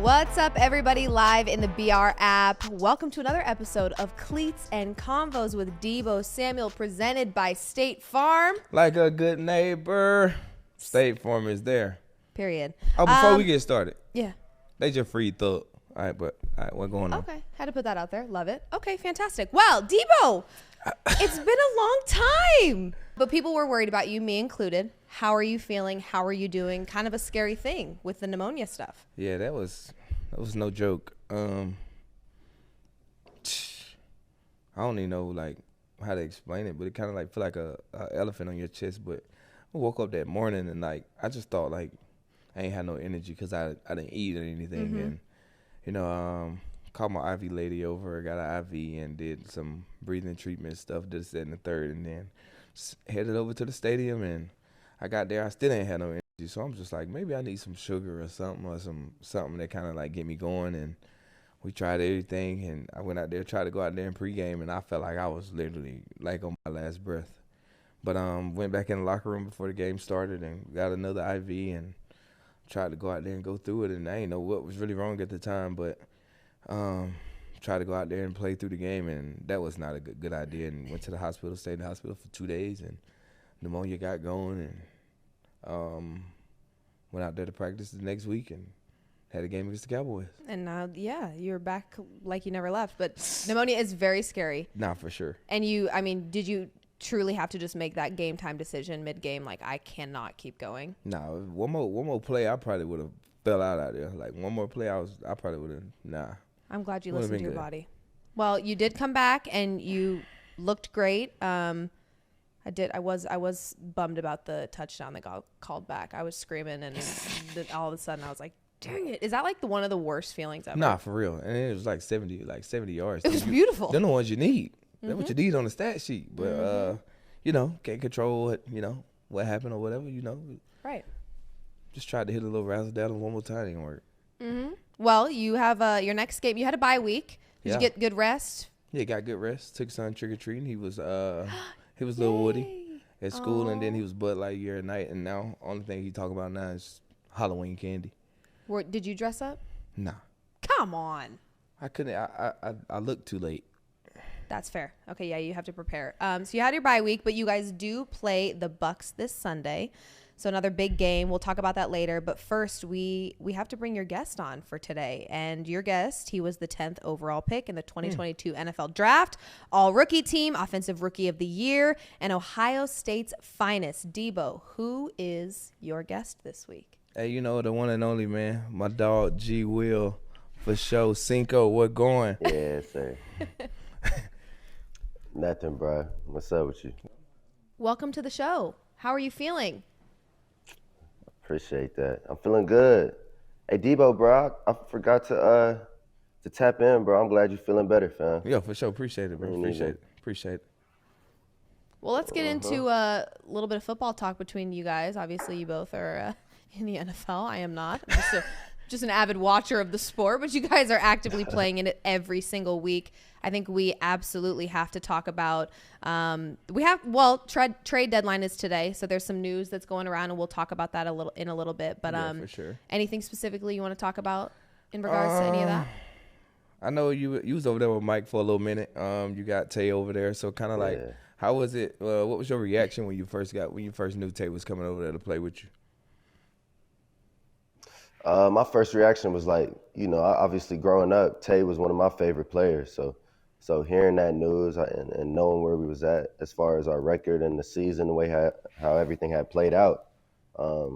What's up, everybody, live in the BR app? Welcome to another episode of Cleats and Convos with Deebo Samuel, presented by State Farm. Like a good neighbor, State Farm is there. Period. Oh, before we get started. Yeah. They just free thug. All right, what's going on? Okay, had to put that out there. Love it. Okay, fantastic. Well, Deebo, it's been a long time. But people were worried about you, me included. How are you feeling? How are you doing? Kind of a scary thing with the pneumonia stuff. Yeah, that was no joke. I don't even know how to explain it, but it kind of feel like a elephant on your chest. But I woke up that morning and I just thought I ain't had no energy because I didn't eat or anything, and called my IV lady over, got an IV and did some breathing treatment stuff, this, that, and the third, and then headed over to the stadium. And I got there, I still ain't had no energy, so I'm just like, maybe I need some sugar or something that kind of get me going. And we tried everything, and I went out there, tried to go out there in pregame, and I felt like I was literally on my last breath. But went back in the locker room before the game started and got another IV and tried to go out there and go through it. And I didn't know what was really wrong at the time, but tried to go out there and play through the game, and that was not a good idea. And went to the hospital, stayed in the hospital for 2 days, and pneumonia got going, and went out there to practice the next week and had a game against the Cowboys. And now, you're back like you never left. But pneumonia is very scary. Nah, for sure. And did you truly have to just make that game time decision mid-game, I cannot keep going? Nah, one more play, I probably would have fell out there. One more play, I probably would have, nah. I'm glad you listened to your body. Well, you did come back and you looked great. I was bummed about the touchdown that got called back. I was screaming, and all of a sudden I was like, dang it. Is that one of the worst feelings ever? Nah, for real. And it was 70 yards. It was beautiful. They're the ones you need. That's what you need on the stat sheet. But, can't control it, what happened or whatever, Right. Just tried to hit a little razzle dazzle one more time. It didn't work. Mm-hmm. Well, you have your next game. You had a bye week. Did you get good rest? Yeah, got good rest. Took son trick-or-treating. He was little Woody at school. Aww. And then he was Bud Lightyear at night. And now, only thing he talk about now is Halloween candy. Did you dress up? Nah. Come on. I couldn't. I looked too late. That's fair. Okay, yeah, you have to prepare. So you had your bye week, but you guys do play the Bucs this Sunday. So another big game. We'll talk about that later. But first, we have to bring your guest on for today. And your guest, he was the 10th overall pick in the 2022 NFL Draft, all-rookie team, Offensive Rookie of the Year, and Ohio State's finest. Deebo, who is your guest this week? Hey, the one and only, man. My dog, G. Will, for sure. Cinco, what going? Yeah, sir. Nothing, bro. What's up with you? Welcome to the show. How are you feeling? Appreciate that. I'm feeling good. Hey, Deebo, bro, I forgot to tap in, bro. I'm glad you're feeling better, fam. Yeah, for sure. Appreciate it, bro. Appreciate it. Well, let's get into a little bit of football talk between you guys. Obviously, you both are in the NFL. I am not. I'm just an avid watcher of the sport, but you guys are actively playing in it every single week. I think we absolutely have to talk about trade deadline is today, so there's some news that's going around, and we'll talk about that in a little bit. But yeah, for sure. Anything specifically you want to talk about in regards to any of that? I know you was over there with Mike for a little minute. You got Tay over there, so kind of how was it? What was your reaction when you first knew Tay was coming over there to play with you? My first reaction was obviously growing up, Tay was one of my favorite players. So hearing that news and knowing where we was at as far as our record and the season, the way how everything had played out, I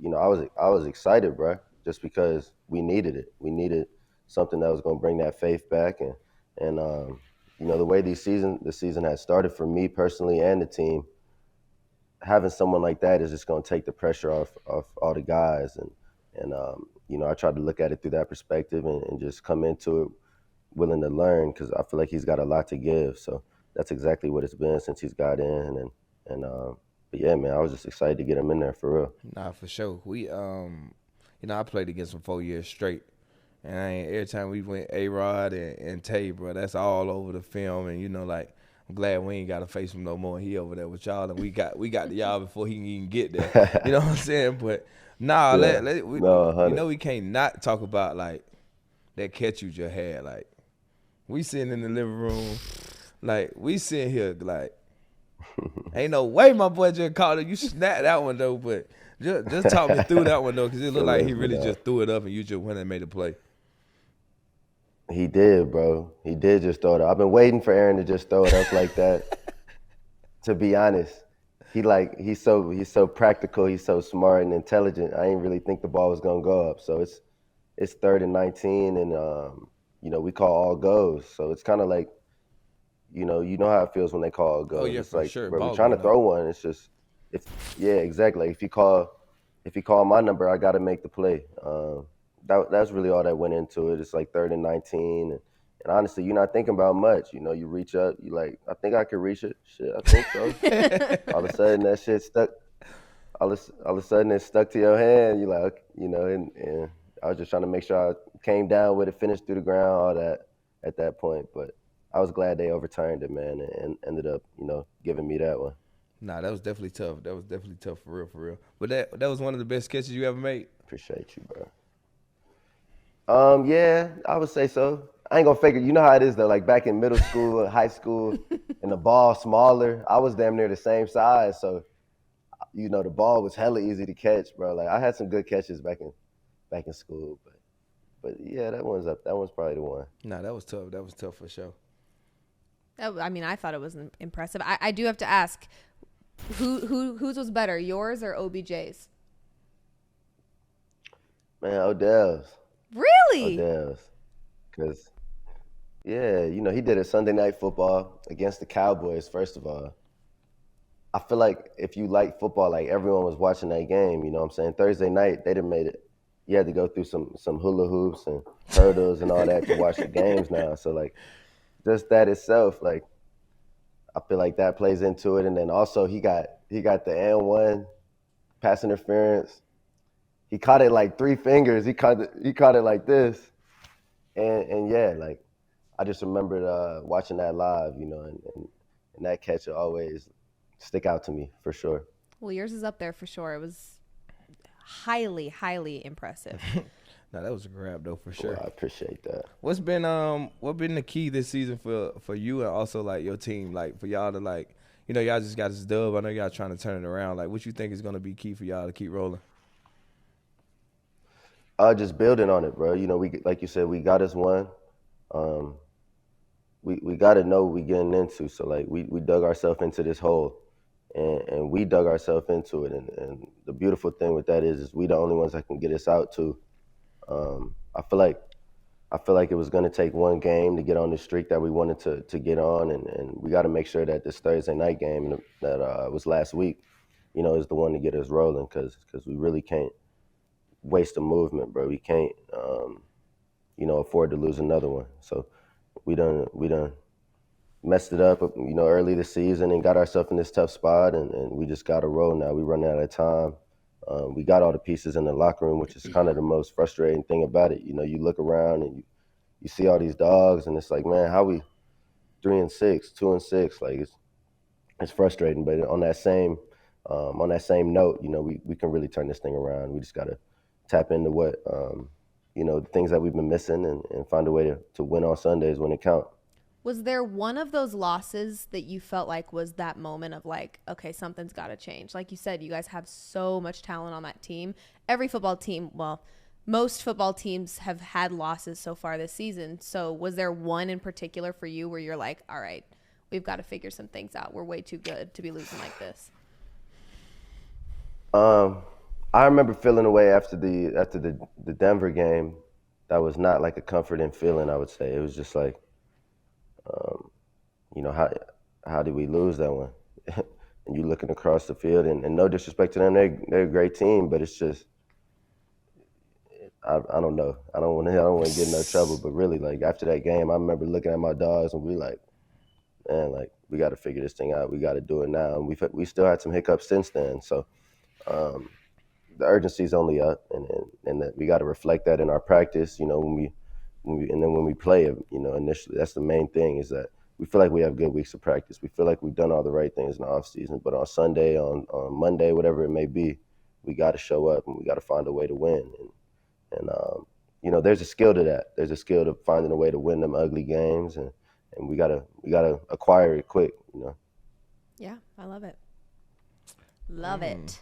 was excited, bro, just because we needed it. We needed something that was going to bring that faith back. And the way the season had started for me personally and the team, having someone like that is just going to take the pressure off all the guys. And I tried to look at it through that perspective and just come into it willing to learn, because I feel like he's got a lot to give. So that's exactly what it's been since he's got in. But yeah, man, I was just excited to get him in there for real. Nah, for sure. We, I played against him 4 years straight. And every time we went A-Rod and Tay, bro, that's all over the film. And, I'm glad we ain't got to face him no more. He over there with y'all, and we got to y'all before he can even get there. You know what I'm saying? But nah, Yeah. we, No, you 100. know we can't not talk about like that catch you just had. Like we sitting in the living room, like we sitting here like ain't no way my boy just caught it. You snapped that one though, but just talk me through that one though, because it looked like he really just threw it up and you just went and made a play. He did, bro. He did just throw it up. I've been waiting for Aaron to just throw it up like that. To be honest, he's so practical. He's so smart and intelligent. I didn't really think the ball was gonna go up. So it's 3rd and 19, and we call all goes. So it's kind of like, you know how it feels when they call all goes. Oh yeah, it's for like, sure. bro, we're trying to throw one. It's just, yeah, exactly. Like if you call my number, I got to make the play. That's really all that went into it. It's like 3rd and 19, and honestly, you're not thinking about much. You know, you reach up, you like, I think I could reach it. Shit, I think so. All of a sudden, that shit stuck. All of a sudden, it stuck to your hand. You like, and I was just trying to make sure I came down with it, finished through the ground, all that at that point. But I was glad they overturned it, man, and ended up, giving me that one. Nah, that was definitely tough. That was definitely tough for real. But that was one of the best catches you ever made. Appreciate you, bro. Yeah, I would say so. I ain't gonna fake it. You know how it is though. Like back in middle school, and high school, and the ball smaller. I was damn near the same size, so the ball was hella easy to catch, bro. Like I had some good catches back in school, but yeah, that one's up. That one's probably the one. Nah, that was tough. That was tough for sure. I mean, I thought it was impressive. I do have to ask, whose was better, yours or OBJ's? Man, Odell's. Really? Odell's. Because, yeah, he did a Sunday Night Football against the Cowboys, first of all. I feel like if you like football, like everyone was watching that game, you know what I'm saying? Thursday night, they done made it. You had to go through some hula hoops and hurdles and all that to watch the games now. So, like, just that itself, like, I feel like that plays into it. And then also he got the and one pass interference. He caught it like 3 fingers. He caught it like this. And yeah, like I just remembered watching that live, and that catch will always stick out to me for sure. Well, yours is up there for sure. It was highly, highly impressive. No, that was a grab though for sure. Well, I appreciate that. What's been the key this season for you and also like your team, like for y'all to like, y'all just got this dub. I know y'all trying to turn it around. Like, what you think is gonna be key for y'all to keep rolling? Just building on it, bro. We, like you said, we got us one. We got to know what we getting into. So like we dug ourselves into this hole, and we dug ourselves into it. And the beautiful thing with that is we the only ones that can get us out too. I feel like it was going to take one game to get on the streak that we wanted to get on, and we got to make sure that this Thursday night game that was last week, is the one to get us rolling, because we really can't waste a movement, bro. We can't, afford to lose another one. So we done messed it up, early this season and got ourselves in this tough spot, and we just got to roll now. We running out of time. We got all the pieces in the locker room, which is kind of the most frustrating thing about it. You look around and you see all these dogs, and it's like, man, how we 3-6, 2-6? Like it's frustrating. But on that same note, we can really turn this thing around. We just gotta tap into what the things that we've been missing and find a way to win on Sundays when it counts. Was there one of those losses that you felt like was that moment of like, okay, something's got to change? Like you said, you guys have so much talent on that team. Every football team, well, most football teams have had losses so far this season. So was there one in particular for you where you're like, all right, we've got to figure some things out. We're way too good to be losing like this? I remember feeling away after the Denver game. That was not like a comforting feeling, I would say. It was just like, how did we lose that one? And you looking across the field, and no disrespect to them, they're a great team, but it's just, I don't know. I don't want to get in no trouble, but really, like after that game, I remember looking at my dogs and we like, man, like we got to figure this thing out. We got to do it now. And we still had some hiccups since then. So the urgency's only up, and that we got to reflect that in our practice. When we play it, initially, that's the main thing, is that we feel like we have good weeks of practice. We feel like we've done all the right things in the off season. But on Sunday, on Monday, whatever it may be, we got to show up and we got to find a way to win. And there's a skill to that. There's a skill to finding a way to win them ugly games, and we gotta acquire it quick. Yeah, I love it. Love it.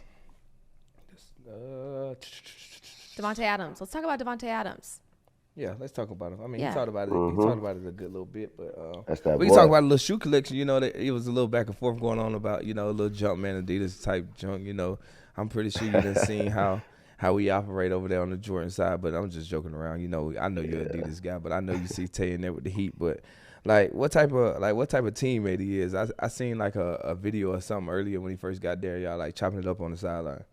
Davante Adams. Let's talk about Davante Adams. Yeah, let's talk about him. I mean, Yeah. he talked about it. He talked about it a good little bit, but We can talk about a little shoe collection. It was a little back and forth going on about a little Jumpman Adidas type junk. I'm pretty sure you done seen how we operate over there on the Jordan side, but I'm just joking around. I know you're an Adidas guy, but I know you see Tay in there with the Heat. But what type of teammate he is? I seen like a video or something earlier when he first got there. Y'all like chopping it up on the sideline.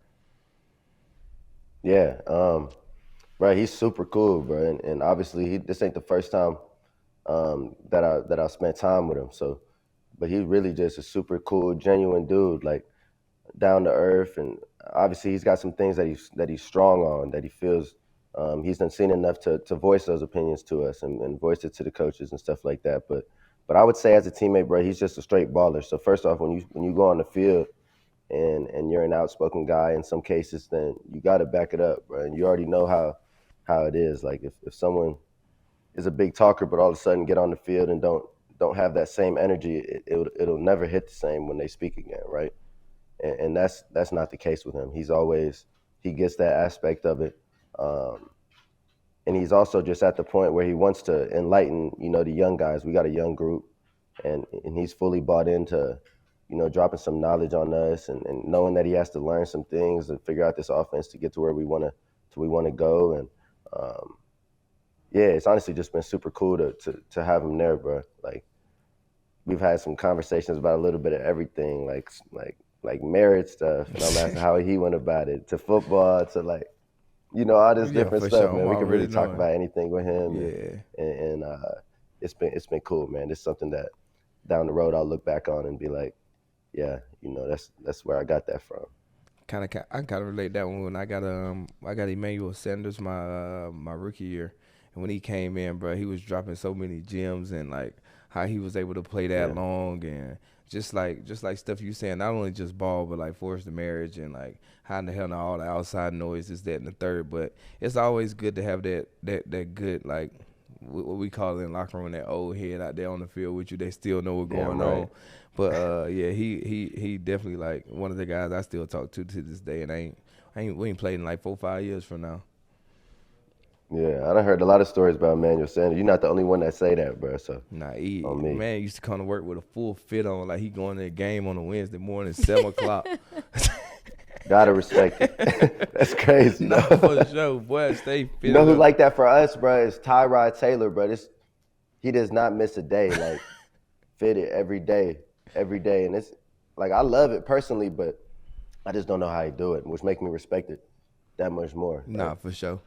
Yeah, bro, he's super cool, bro, and obviously this ain't the first time that I spent time with him. So, but he's really just a super cool, genuine dude, like down to earth, and obviously he's got some things that he's strong on, that he feels he's done seen enough to voice those opinions to us and voice it to the coaches and stuff like that. But I would say as a teammate, bro, he's just a straight baller. So first off, when you go on the field and you're an outspoken guy in some cases, then you got to back it up, bro. And you already know how it is. Like if someone is a big talker, but all of a sudden get on the field and don't have that same energy, it'll never hit the same when they speak again, right? And that's not the case with him. He gets that aspect of it, and he's also just at the point where he wants to enlighten, the young guys. We got a young group, and he's fully bought into, dropping some knowledge on us and knowing that he has to learn some things and figure out this offense to get to where we want to go. And yeah, it's honestly just been super cool to have him there, bro. Like we've had some conversations about a little bit of everything, like marriage stuff, and I'm asking how he went about it, to football, to all this different stuff, sure. man. We can really talk knowing. about anything with him. Yeah. And it's been cool, man. It's something that down the road I'll look back on and be like, yeah, that's where I got that from. I kind of relate that one when I got Emmanuel Sanders my rookie year, and when he came in, bro, he was dropping so many gems, and like how he was able to play that long, and just like stuff you saying, not only just ball, but like force the marriage, and like how in the hell all the outside noise is that and the third. But it's always good to have that good, like what we call it in locker room, that old head out there on the field with you. They still know what's going on. But he definitely like one of the guys I still talk to this day, and we ain't played in like 4-5 years from now. Yeah, I done heard a lot of stories about Emmanuel Sanders. You're not the only one that say that, bro. So Man used to come to work with a full fit on, like he going to a game on a Wednesday morning, 7:00. Gotta respect it. That's crazy. No, for sure, boy. Stay fit. You know who like that for us, bro? Is Tyrod Taylor, bro. He does not miss a day. Like fitted every day, and it's like I love it personally, but I just don't know how he do it, which makes me respect it that much more. Right? Nah, for sure.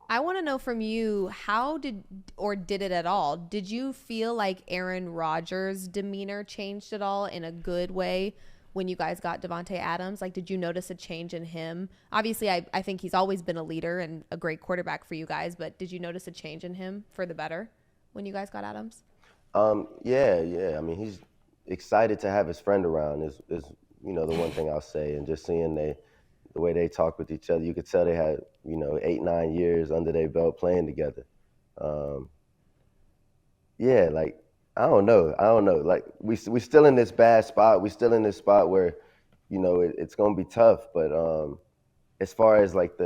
I want to know from you, how did it at all? Did you feel like Aaron Rodgers' demeanor changed at all in a good way when you guys got Davante Adams? Like, did you notice a change in him? Obviously, I think he's always been a leader and a great quarterback for you guys, but did you notice a change in him for the better when you guys got Adams? Yeah. I mean, he's excited to have his friend around is the one thing I'll say, and just seeing the way they talk with each other, you could tell they had 8-9 years under their belt playing together. Like I don't know. Like we still in this bad spot. We still in this spot where it's gonna be tough. But as far as like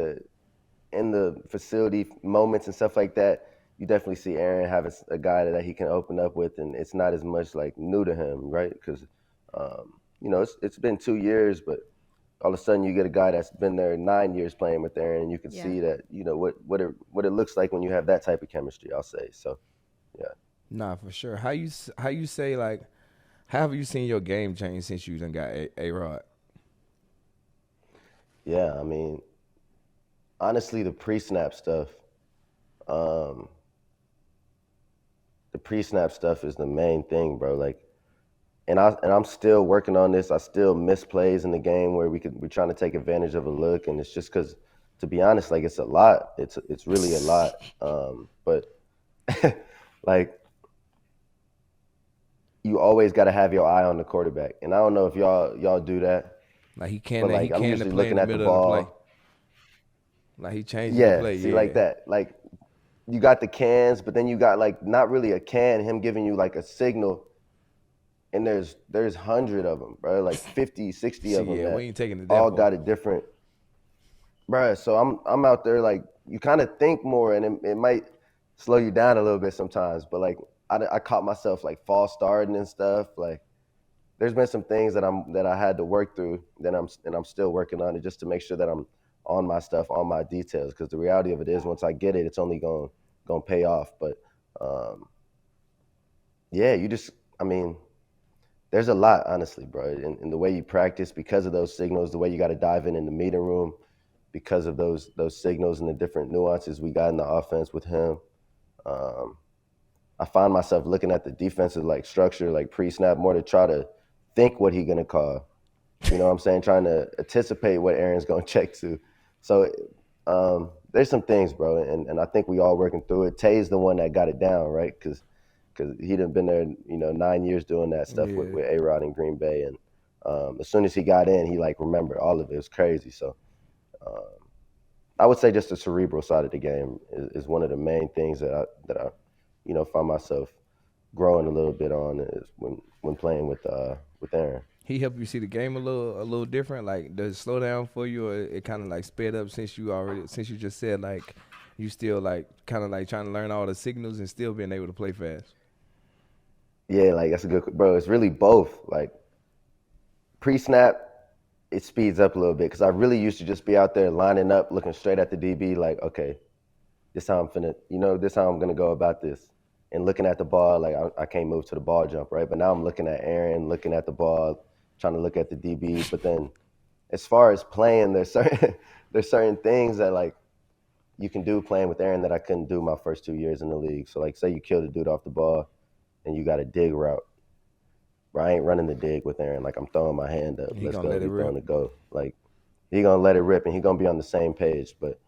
in the facility moments and stuff like that, you definitely see Aaron have a guy that he can open up with, and it's not as much like new to him, right? Because it's been 2 years, but all of a sudden you get a guy that's been there 9 years playing with Aaron, and you can see that what it looks like when you have that type of chemistry, I'll say. So yeah. Nah, for sure. How you say, like, how have you seen your game change since you done got A-Rod? Yeah, I mean, honestly, the pre-snap stuff is the main thing, bro. Like, and I'm still working on this. I still miss plays in the game where we're trying to take advantage of a look, and it's just because, to be honest, like it's a lot. It's really a lot. But like, you always got to have your eye on the quarterback. And I don't know if y'all do that. Like he can, but like I'm the usually play in looking the at the middle of the play. ball. Like he changing the Yeah, play. see, Yeah, like that. Like you got the cans, but then you got like not really a can, him giving you like a signal. And there's 100 of them, bro, like 50, 60 of them we that ain't taking the all depth got a different, bro. So I'm out there like you kind of think more, and it might slow you down a little bit sometimes. But like I caught myself like false starting and stuff. Like there's been some things that I had to work through that I'm still working on it just to make sure that I'm on my stuff, on my details. Because the reality of it is, once I get it, it's only gonna pay off. But yeah, I mean. There's a lot, honestly, bro, in the way you practice because of those signals, the way you got to dive in the meeting room because of those signals and the different nuances we got in the offense with him. I find myself looking at the defensive like structure, like pre-snap, more to try to think what he gonna call. You know what I'm saying? Trying to anticipate what Aaron's gonna check to. So there's some things, bro, and I think we all working through it. Tay's the one that got it down, right? Because he'd have been there, 9 years doing that stuff with A-Rod in Green Bay. And as soon as he got in, he, like, remembered all of it. It was crazy. So I would say just the cerebral side of the game is one of the main things that I find myself growing a little bit on is when playing with Aaron. He helped you see the game a little different? Like, does it slow down for you, or it kind of, like, sped up since you just said, like, you still, like, kind of, like, trying to learn all the signals and still being able to play fast? Yeah, like that's a good, bro. It's really both. Like pre-snap, it speeds up a little bit because I really used to just be out there lining up, looking straight at the DB, like, okay, this how I'm finna, this how I'm gonna go about this, and looking at the ball, like I can't move to the ball jump, right? But now I'm looking at Aaron, looking at the ball, trying to look at the DB. But then, as far as playing, there's certain things that like you can do playing with Aaron that I couldn't do my first 2 years in the league. So like, say you kill the dude off the ball. And you got a dig route. Bro, I ain't running the dig with Aaron. Like, I'm throwing my hand up. Let's go. He's throwing the go. Like, he gonna let it rip, and he gonna be on the same page. But,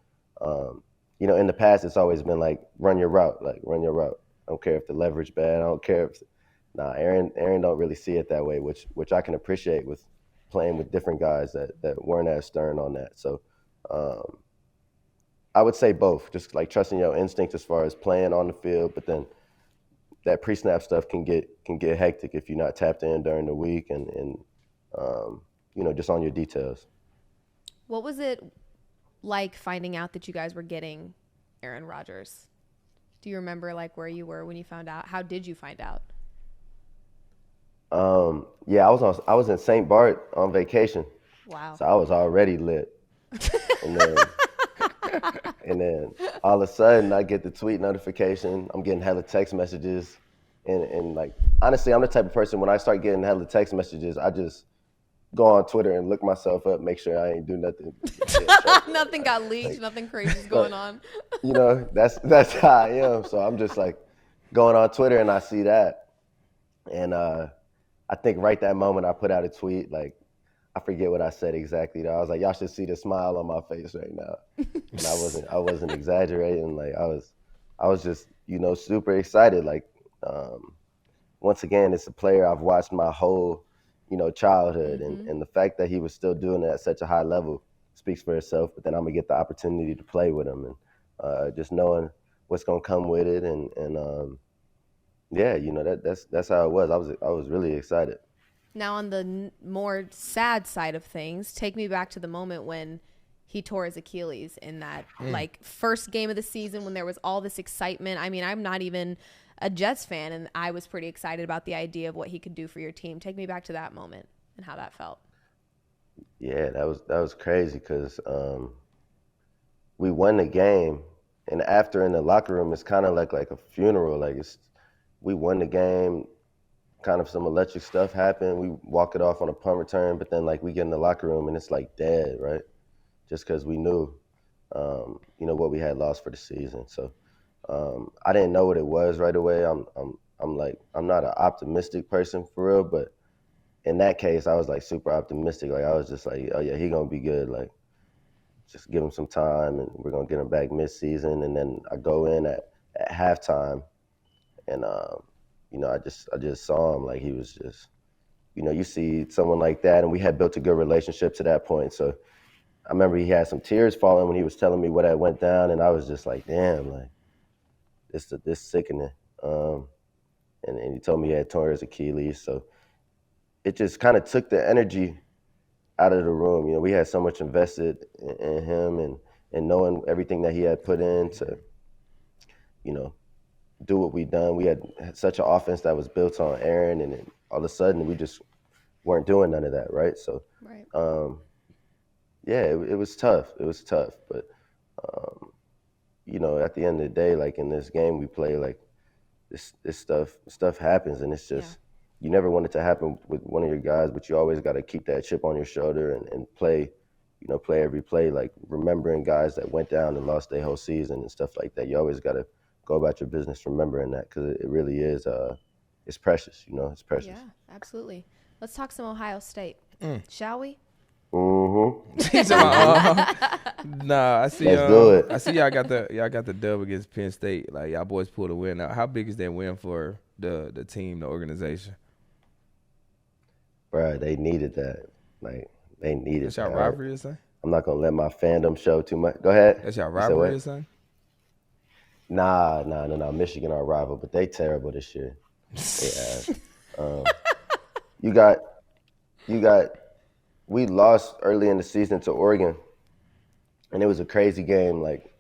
in the past, it's always been like, run your route. Like, run your route. I don't care if the leverage bad. I don't care if Aaron don't really see it that way, which I can appreciate with playing with different guys that weren't as stern on that. So, I would say both. Just like trusting your instinct as far as playing on the field, but then that pre-snap stuff can get hectic if you're not tapped in during the week and just on your details. What was it like finding out that you guys were getting Aaron Rodgers? Do you remember like where you were when you found out? How did you find out? Yeah, I was in St. Bart on vacation. Wow. So I was already lit. And then all of a sudden I get the tweet notification. I'm getting hella text messages. And like, honestly, I'm the type of person when I start getting hella text messages, I just go on Twitter and look myself up, make sure I ain't do nothing. Nothing got leaked, like, nothing crazy is going on. That's how I am. So I'm just like going on Twitter and I see that. And I think right that moment I put out a tweet, like, I forget what I said exactly. I was like, y'all should see the smile on my face right now. And I wasn't exaggerating. Like I was just, super excited. Like, once again, it's a player I've watched my whole, childhood. Mm-hmm. And the fact that he was still doing it at such a high level speaks for itself. But then I'm gonna get the opportunity to play with him and just knowing what's gonna come with it. And yeah, that's how it was. I was really excited. Now, on the more sad side of things, take me back to the moment when he tore his Achilles in that like first game of the season when there was all this excitement. I mean, I'm not even a Jets fan, and I was pretty excited about the idea of what he could do for your team. Take me back to that moment and how that felt. Yeah, that was crazy because we won the game, and after in the locker room, it's kind of like a funeral. Like we won the game. Kind of some electric stuff happened. We walk it off on a punt return, but then like we get in the locker room and it's like dead, right? Just because we knew, what we had lost for the season. So I didn't know what it was right away. I'm not an optimistic person for real, but in that case, I was like super optimistic. Like I was just like, oh yeah, he gonna be good. Like just give him some time and we're gonna get him back mid-season. And then I go in at halftime and I just saw him like he was just, you see someone like that, and we had built a good relationship to that point. So I remember he had some tears falling when he was telling me what had went down, and I was just like, damn, like this sickening. And he told me he had torn his Achilles, so it just kind of took the energy out of the room. We had so much invested in him and knowing everything that he had put in to, do what we done. We had such an offense that was built on Aaron, and then all of a sudden we just weren't doing none of that, right? So, Right. yeah, it was tough. It was tough, but at the end of the day, like in this game we play, like this stuff happens, and it's just you never want it to happen with one of your guys, but you always got to keep that chip on your shoulder and play, play every play, like remembering guys that went down and lost their whole season and stuff like that. You always got to go about your business remembering that, because it really is it's precious. It's precious. Yeah, absolutely. Let's talk some Ohio State, shall we? Nah, I see. Let's do it. I see y'all got the dub against Penn State. Like y'all boys pulled a win out. How big is that win for the team, the organization? Bro, they needed that. Like they needed. That's y'all that. rivalry or something? I'm not gonna let my fandom show too much. Go ahead. That's y'all rivalry or something? Nah. Michigan our rival, but they terrible this year. You got. We lost early in the season to Oregon, and it was a crazy game. Like,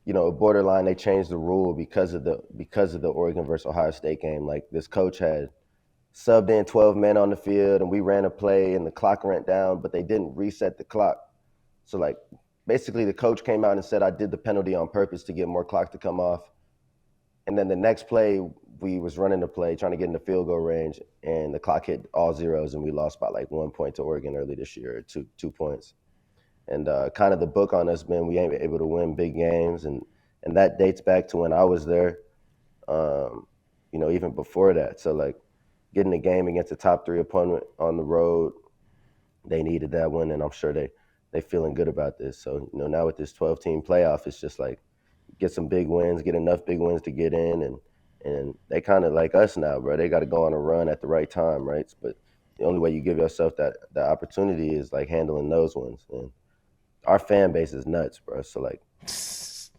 borderline, they changed the rule because of the Oregon versus Ohio State game. Like, this coach had subbed in 12 men on the field, and we ran a play, and the clock went down, but they didn't reset the clock. So, like, basically the coach came out and said, I did the penalty on purpose to get more clock to come off. And then the next play, we was running the play, trying to get in the field goal range, and the clock hit all zeros, and we lost by like 1 point to Oregon early this year, or 2 points. And kind of the book on us been we ain't able to win big games, and that dates back to when I was there, even before that. So like getting a game against a top 3 opponent on the road, they needed that one, and I'm sure they feeling good about this. So now with this 12-team playoff, it's just like get some big wins, get enough big wins to get in, and they kind of like us now, bro. They got to go on a run at the right time, right? But the only way you give yourself that opportunity is like handling those ones. And our fan base is nuts, bro. So like, it's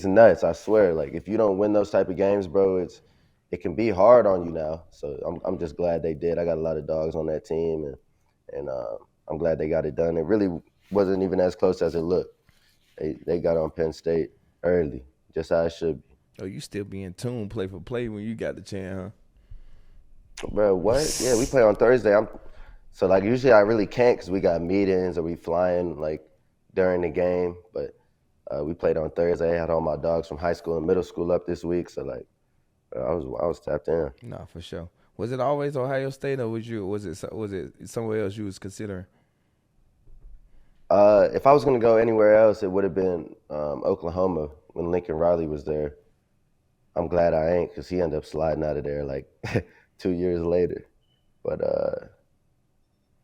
nuts. I swear. Like if you don't win those type of games, bro, it can be hard on you now. So I'm just glad they did. I got a lot of dogs on that team, and I'm glad they got it done. It really wasn't even as close as it looked. They got on Penn State early, just how it should be. Oh, you still be in tune play for play when you got the chance, huh? Bro, what? Yeah, we play on Thursday. So like usually I really can't because we got meetings or we flying like during the game. But we played on Thursday. I had all my dogs from high school and middle school up this week. So like I was tapped in. Nah, for sure. Was it always Ohio State, or was it somewhere else you was considering? If I was gonna go anywhere else, it would have been Oklahoma when Lincoln Riley was there. I'm glad I ain't, because he ended up sliding out of there like 2 years later. But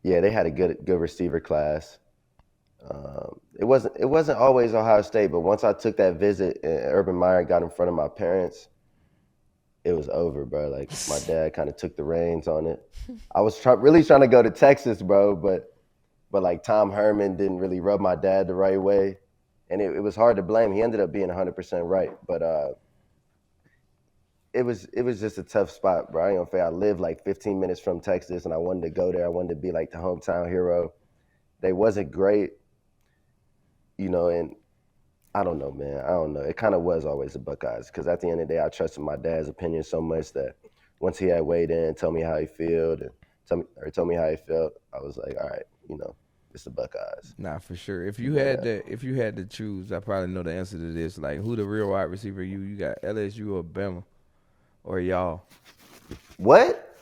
yeah, they had a good receiver class. It wasn't always Ohio State, but once I took that visit and Urban Meyer got in front of my parents, it was over, bro. Like my dad kind of took the reins on it. I was really trying to go to Texas, bro, but like Tom Herman didn't really rub my dad the right way, and it was hard to blame. He ended up being 100% right, but it was just a tough spot, bro. I ain't gonna say I lived like 15 minutes from Texas, and I wanted to go there. I wanted to be like the hometown hero. They wasn't great, and I don't know, man. I don't know. It kind of was always the Buckeyes, because at the end of the day, I trusted my dad's opinion so much that once he had weighed in, told me how he felt, told me how he felt, I was like, all right, it's the Buckeyes. Nah, for sure. If you had to choose, I probably know the answer to this. Like, who the real wide receiver you got, LSU or Bama, or y'all? What?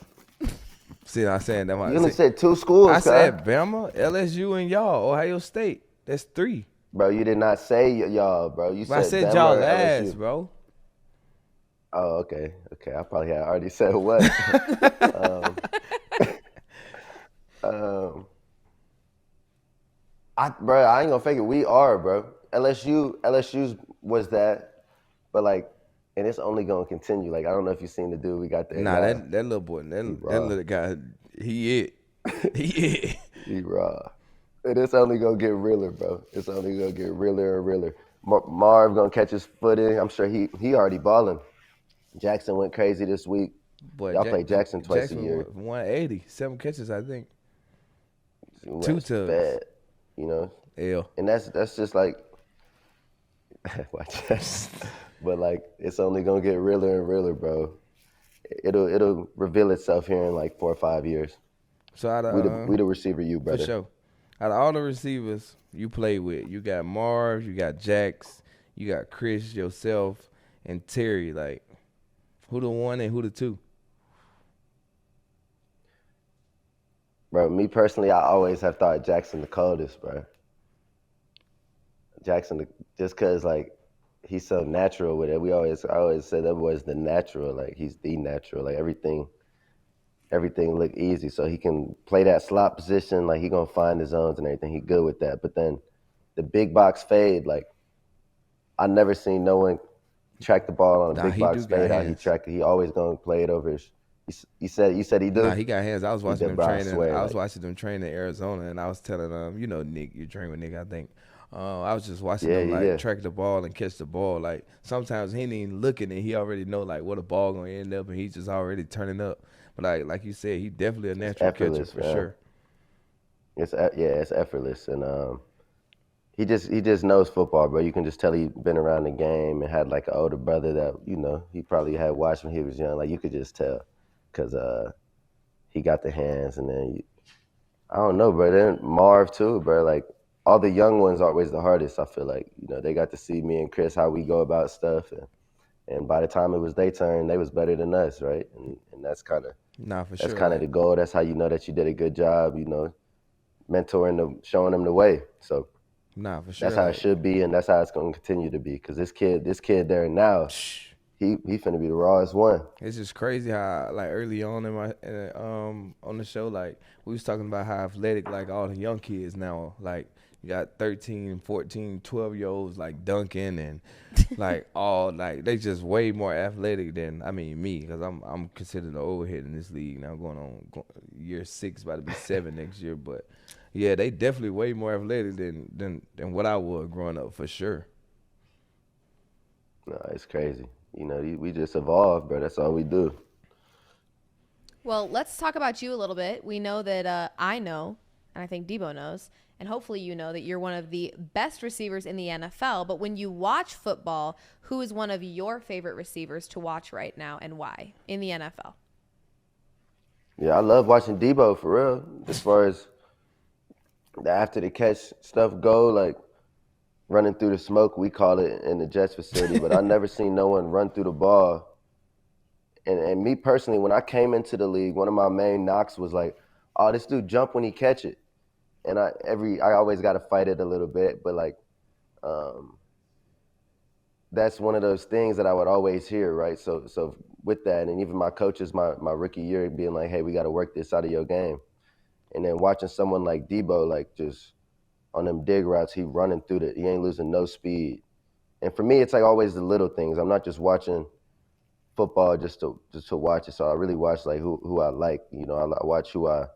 See, I'm saying that. You only said 2 schools. I said Bama, LSU, and y'all. Ohio State. That's 3. Bro, you did not say y'all, bro. You said I said Bama y'all or last, LSU. bro. Oh, okay. I probably had already said what. Bro, I ain't gonna fake it. We are, bro. LSU's was that, but like and it's only gonna continue. Like I don't know if you've seen the dude we got there. Nah, that little boy, that little guy, he it. He raw. And it's only gonna get realer, bro. It's only gonna get realer and realer. Marv gonna catch his footing. I'm sure he already balling. Jackson went crazy this week. Boy, Y'all play Jackson twice a year. 180, 7 catches, I think. Two tugs. Bad, you know. L. And that's just like, watch that. But like, it's only gonna get realer and realer, bro. It'll reveal itself here in like 4 or 5 years. So we the receiver, you brother. For sure. Out of all the receivers you play with, you got Marv, you got Jax, you got Chris, yourself, and Terry. Like, who the 1 and who the 2? Bro, me personally, I always have thought Jackson the coldest, bro. Jackson, just cause like he's so natural with it. I always say that boy's the natural. Like he's the natural. Like everything look easy. So he can play that slot position. Like he gonna find his zones and everything. He good with that. But then the big box fade, like I never seen no one track the ball on a big box fade. How he track it. He always gonna play it over his. You said he does. Nah, he got hands. I was watching them training. I was watching them train in Arizona, and I was telling them, you know, Nick, you train with Nick, I think. I was just watching him track the ball and catch the ball. Like sometimes he ain't even looking, and he already know like where the ball gonna end up, and he's just already turning up. But like you said, he definitely a natural catcher for sure. It's effortless, and he just knows football, bro. You can just tell he been around the game and had like an older brother that he probably had watched when he was young. Like you could just tell, cause he got the hands, and then I don't know, bro. Then Marv too, bro. Like. All the young ones are always the hardest, I feel like. They got to see me and Chris, how we go about stuff. And by the time it was their turn, they was better than us, right? And that's kind of that's kind of the goal. That's how you know that you did a good job, mentoring them, showing them the way. So for sure. That's how it should be, and that's how it's going to continue to be. Because this kid there now, he finna be the rawest one. It's just crazy how like early on in my on the show, like we was talking about how athletic like all the young kids now, like you got 13, 14, 12-year-olds like dunking and like all like they just way more athletic than me, because I'm considered the old head in this league now, going on year 6, about to be 7 next year. But yeah, they definitely way more athletic than what I was growing up, for sure. No, it's crazy. We just evolved, bro. That's all we do. Well, let's talk about you a little bit. We know that I know, and I think Deebo knows, and hopefully you know that you're one of the best receivers in the NFL. But when you watch football, who is one of your favorite receivers to watch right now, and why in the NFL? Yeah, I love watching Deebo, for real. As far as the after the catch stuff go, like running through the smoke, we call it in the Jets facility. But I never seen no one run through the ball. And me personally, when I came into the league, one of my main knocks was like, oh, this dude jump when he catch it. And I always got to fight it a little bit, but like, that's one of those things that I would always hear, right? So with that, and even my coaches, my rookie year, being like, hey, we got to work this out of your game. And then watching someone like Deebo, like just on them dig routes, he running through it. He ain't losing no speed. And for me, it's like always the little things. I'm not just watching football just to watch it. So I really watch like who I like. I watch who I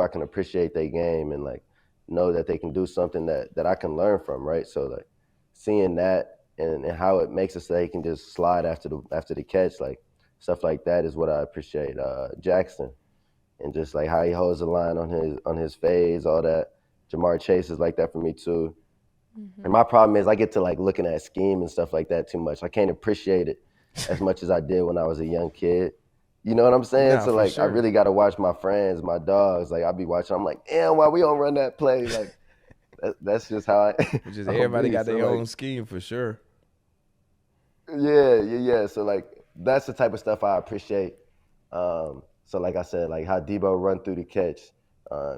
can appreciate their game and like know that they can do something that I can learn from, right? So like seeing that and how it makes it so they can just slide after the catch, like stuff like that is what I appreciate. Jackson, and just like how he holds the line on his fades, all that. Jamar Chase is like that for me too. Mm-hmm. And my problem is I get to like looking at scheme and stuff like that too much. I can't appreciate it as much as I did when I was a young kid. You know what I'm saying? Yeah, so like sure. I really got to watch my friends, my dogs. Like I'll be watching. I'm like, damn, why we don't run that play? Like that's just how I. Just everybody got their own scheme for sure. Yeah. So like that's the type of stuff I appreciate. So like I said, like how Deebo run through the catch,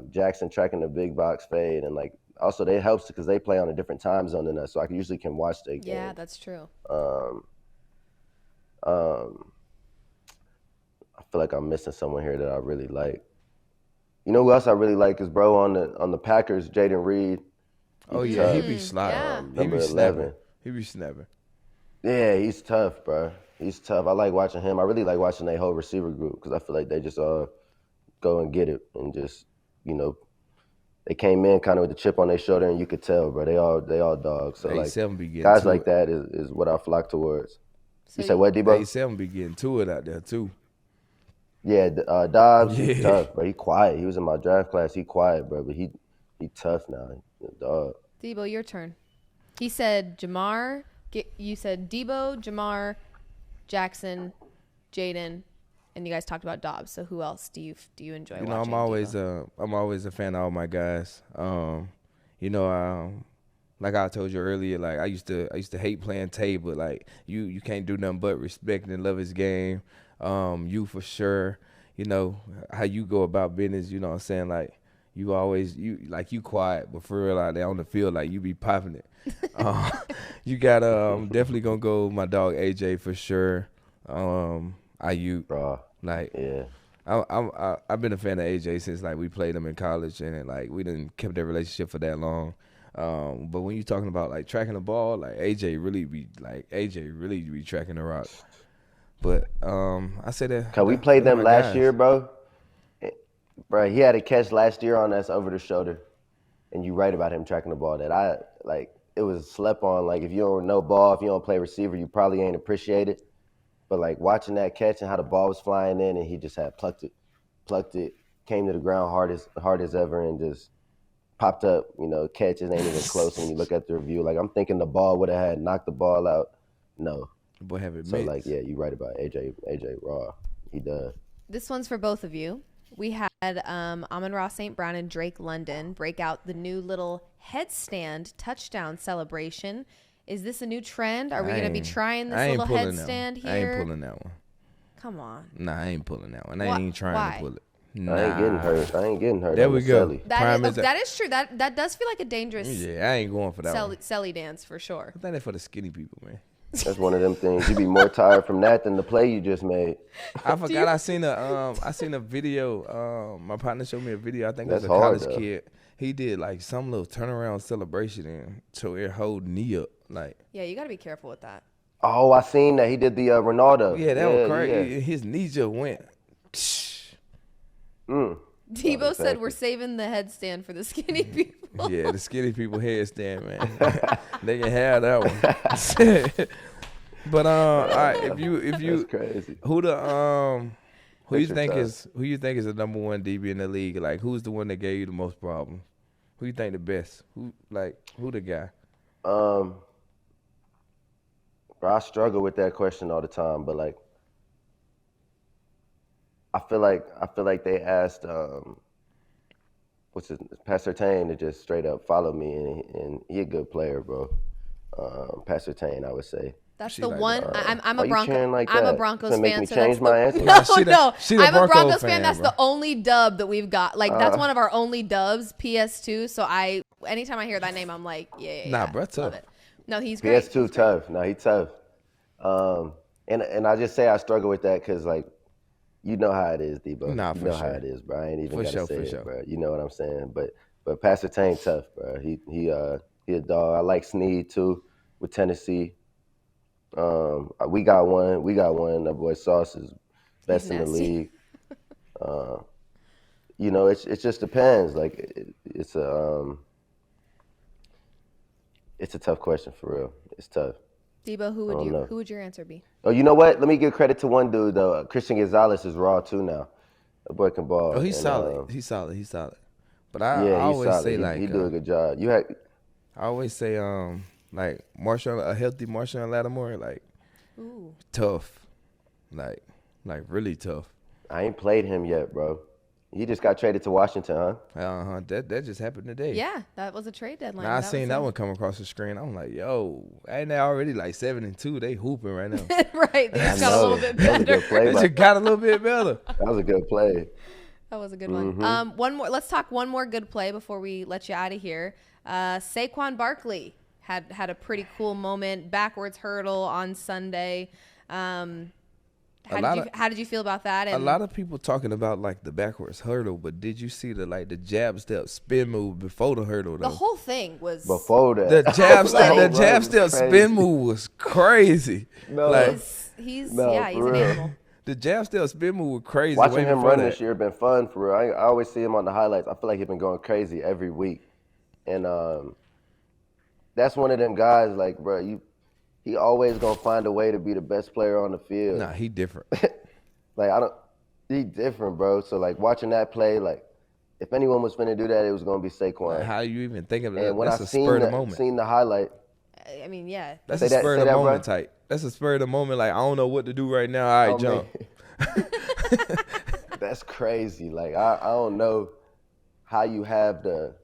Jackson tracking the big box fade, and like also it helps because they play on a different time zone than us, so I usually can watch their game. Yeah, that's true. I feel like I'm missing someone here that I really like. You know who else I really like is bro on the Packers, Jaden Reed. Oh yeah, he be sliding. Number 11. He be snapping. Yeah, he's tough, bro. He's tough. I like watching him. I really like watching their whole receiver group because I feel like they just go and get it and just, you know, they came in kind of with a chip on their shoulder and you could tell, bro. They all dogs. So like 87 be getting guys to like it. that is what I flock towards. So You said what, Deebo? 87 be getting to it out there too. Yeah, Dobbs, Yeah. he's tough, bro. He quiet. He was in my draft class. He quiet, bro, but he tough now. He a dog. Deebo, your turn. He said Jamar. You said Deebo, Jamar, Jackson, Jaden, and you guys talked about Dobbs. So who else do you enjoy watching? I'm always a fan of all my guys. Like I told you earlier, like I used to hate playing Tay, but like you can't do nothing but respect and love his game. You for sure, you know how you go about business. You know what I'm saying? Like you quiet, but for real out there on the field, like you be popping it. You got definitely gonna go my dog AJ for sure. IU, like Yeah. I've been a fan of AJ since like we played him in college and like we didn't kept that relationship for that long. But when you're talking about like tracking the ball, like AJ really be tracking the rock. But I say that. Cause we played them last year, bro. Bro, he had a catch last year on us over the shoulder, and you write about him tracking the ball. That I like. It was slept on. Like if you don't know ball, if you don't play receiver, you probably ain't appreciate it. But like watching that catch and how the ball was flying in, and he just had plucked it, came to the ground hard as ever, and just popped up. You know, catches ain't even close when you look at the review. Like I'm thinking the ball would have had knocked the ball out. No. The boy have it. So like yeah, you right about AJ Raw. He does. This one's for both of you. We had Amon-Ra St. Brown and Drake London break out the new little headstand touchdown celebration. Is this a new trend? Are we going to be trying this little headstand here? I ain't pulling that one. Come on. Nah, I ain't pulling that one. I ain't even trying to pull it. Nah. I ain't getting hurt. There we go. That is true. That does feel like a dangerous I ain't going for that one. celly dance for sure. I think that's for the skinny people, man. That's one of them things. You be more tired from that than the play you just made. I forgot I seen a video. My partner showed me a video. I think it was That's a college hard, though. kid. He did like some little turnaround celebration and so it hold knee up like. Yeah, you got to be careful with that. Oh, I seen that. He did the Ronaldo. Yeah, that was crazy. Yeah. His knee just went. Deebo said we're saving the headstand for the skinny people. Yeah, the skinny people headstand, man. They can have that one. But all right, if you That's crazy. who you Picture think time. is the number one DB in the league? Like who's the one that gave you the most problems? Who you think the best? Who the guy? Bro, I struggle with that question all the time, but like I feel like they asked Pastor Tane to just straight up follow me, and he a good player, bro. Pastor Tane, I would say. That's She the like one. that. I'm Why a you cheering like I'm a that? Broncos Gonna make fan. me So change that's my the, answer? no. She the I'm a Broncos Broncos fan, fan. That's bro. the only dub that we've got. Like that's one of our only dubs. PS2. So anytime I hear that name, I'm like, yeah. Nah, bro, love tough. it. No, he's great. PS2 tough. No, he tough. And I just say I struggle with that because like, you know how it is, Deebo. Nah, you for know sure. how it is, bro. I ain't even For gotta sure, say for it, sure. bro. You know what I'm saying? But Pastor Tane tough, bro. He a dog. I like Snead too with Tennessee. We got one. That boy Sauce is best in the nasty. league. You know, it just depends. Like it's a tough question for real. It's tough. Debo, who would your answer be? Oh, you know what? Let me give credit to one dude though. Christian Gonzalez is raw too now. That boy can ball. Oh, he's And, solid. He's solid. But I Yeah, he's always solid. say like he do a good job. I always say like a healthy Marshawn Lattimore, like Ooh. tough, like really tough. I ain't played him yet, bro. He just got traded to Washington, huh? That just happened today. Yeah, that was a trade deadline. Now I seen that one come across the screen. I'm like, yo, ain't they already like 7-2? They hooping right now. Right, they just I got a know. little bit That was a better. good play. They just got a little bit better. That was a good play. That was a good one. One more. Let's talk one more good play before we let you out of here. Saquon Barkley had a pretty cool moment, backwards hurdle on Sunday. How did you feel about that? A lot of people talking about like the backwards hurdle, but did you see the jab step spin move before the hurdle though? The whole thing was before that. The jab step spin move was crazy. No, like he's an animal. The jab step spin move was crazy. Watching him run this year has been fun for real. I always see him on the highlights. I feel like he's been going crazy every week, and that's one of them guys like, bro, he always gonna find a way to be the best player on the field. Nah, he different. He different, bro. So like watching that play, like if anyone was finna do that, it was gonna be Saquon. How you even think of that? And when That's I a spur of the moment. seen the highlight, I mean, yeah. That's a spur of the moment type. That's a spur of the moment. Like I don't know what to do right now. All right, jump. That's crazy. Like I don't know how you have the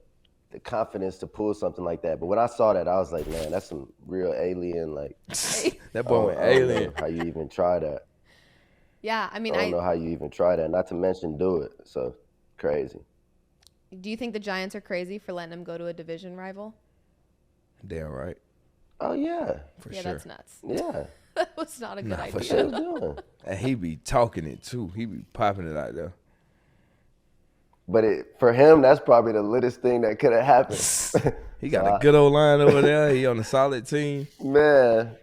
confidence to pull something like that. But when I saw that, I was like, man, that's some real alien. Like that boy went alien. How you even try that? Yeah, I mean, I don't know how you even try that. Not to mention do it. So crazy. Do you think the Giants are crazy for letting him go to a division rival? Damn right. Oh yeah, for sure. That's nuts. Yeah, that was not a good idea. For sure. And he be talking it too. He be popping it out there. But for him, that's probably the littest thing that could have happened. He got a good old line over there. He on a solid team. Man.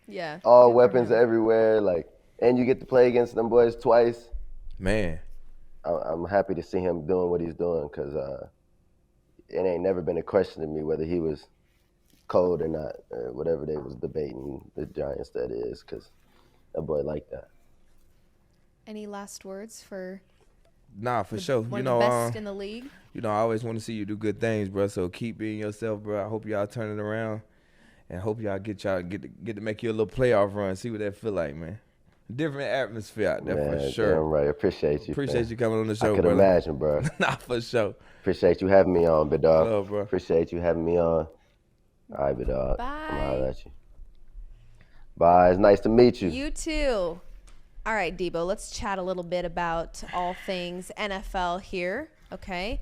Yeah. All weapons everywhere. Like, and you get to play against them boys twice. Man. I'm happy to see him doing what he's doing because it ain't never been a question to me whether he was cold or not, or whatever they was debating the Giants that is, because that boy like that. Any last words for? Nah, for sure. One of the best in the league. You know, I always want to see you do good things, bro. So keep being yourself, bro. I hope y'all turn it around, and hope y'all get to make you a little playoff run. See what that feel like, man. Different atmosphere out there, man, for sure. Damn right. Appreciate you. Appreciate you coming on the show, I could brother. imagine, bro. Nah, for sure. Appreciate you having me on, big dog. Love, bro. Appreciate you having me on. All right, big dog. Bye. I'm gonna holler at you. Bye. It's nice to meet you. You too. All right, Deebo, let's chat a little bit about all things NFL here, okay?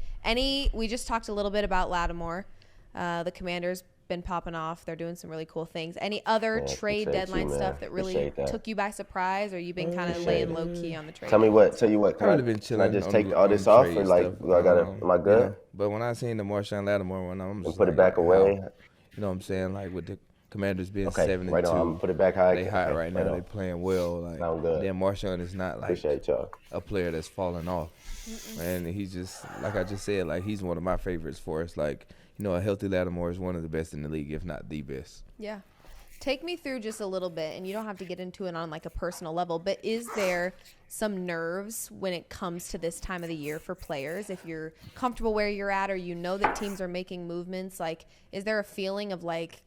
We just talked a little bit about Lattimore. The Commanders been popping off. They're doing some really cool things. Any other trade deadline stuff that really took you by surprise, or you been kind of laying low key on the trade? Tell you what. Can I just take all this off, or like, am I good? You know, but when I seen the Marshawn Lattimore one, I'm just put it back away. You know what I'm saying? Like with the Commanders being 7-2. Right on. I'm gonna put it back high. They hot right now. They playing well. Like I'm good. Then Marshawn is not like a player that's falling off. And he's just, like I just said, like he's one of my favorites for us. Like, you know, a healthy Lattimore is one of the best in the league, if not the best. Yeah. Take me through just a little bit, and you don't have to get into it on like a personal level, but is there some nerves when it comes to this time of the year for players? If you're comfortable where you're at, or you know that teams are making movements, like is there a feeling of like